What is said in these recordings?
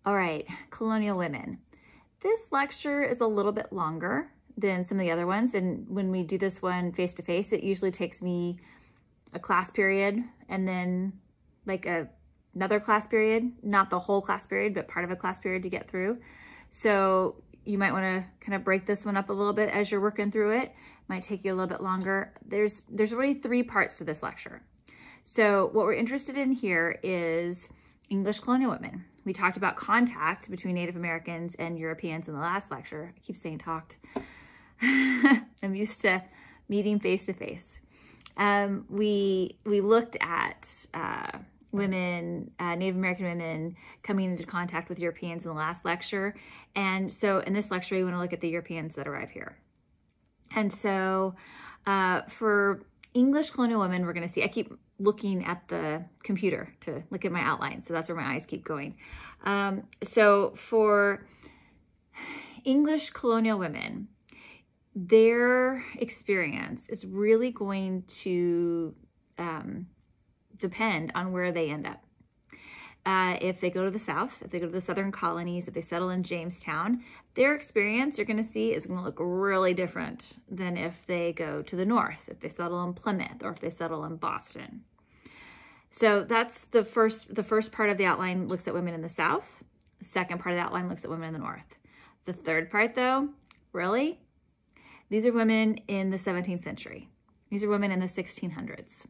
All right, colonial women. This lecture is a little bit longer than some of the other ones. And when we do this one face-to-face, it usually takes me a class period and then like another class period, not the whole class period, but part of a class period to get through. So you might want to kind of break this one up a little bit as you're working through it. Might take you a little bit longer. There's really 3 parts to this lecture. So what we're interested in here is English colonial women. We talked about contact between Native Americans and Europeans in the last lecture. I keep saying talked. I'm used to meeting face to face. We looked at women, Native American women coming into contact with Europeans in the last lecture. And so in this lecture, we want to look at the Europeans that arrive here. And so for English colonial women, we're going to see, I keep looking at the computer to look at my outline. So that's where my eyes keep going. So for English colonial women, their experience is really going to depend on where they end up. If they go to the South, if they go to the Southern colonies, if they settle in Jamestown, their experience you're going to see is going to look really different than if they go to the North, if they settle in Plymouth, or if they settle in Boston. So that's the first part of the outline looks at women in the South. The second part of the outline looks at women in the North. The third part, though, really, these are women in the 17th century. These are women in the 1600s.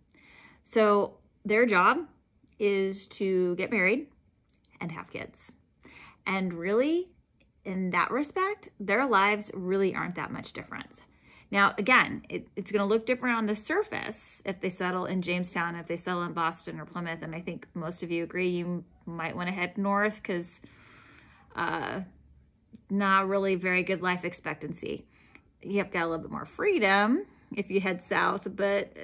So their job is to get married and have kids. And really, in that respect, their lives really aren't that much different. Now, again, it's going to look different on the surface if they settle in Jamestown, if they settle in Boston or Plymouth. And I think most of you agree you might want to head north because not really very good life expectancy. You have got a little bit more freedom if you head south, but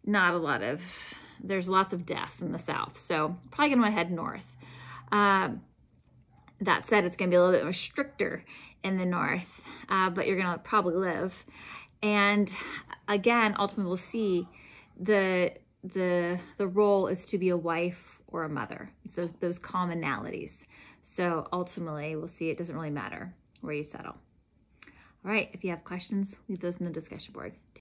not a lot of, there's lots of death in the South. So probably going to head north. That said, it's going to be a little bit more stricter in the North, but you're going to probably live. And again, ultimately we'll see the role is to be a wife or a mother. So those commonalities. So ultimately we'll see it doesn't really matter where you settle. All right, if you have questions, leave those in the discussion board.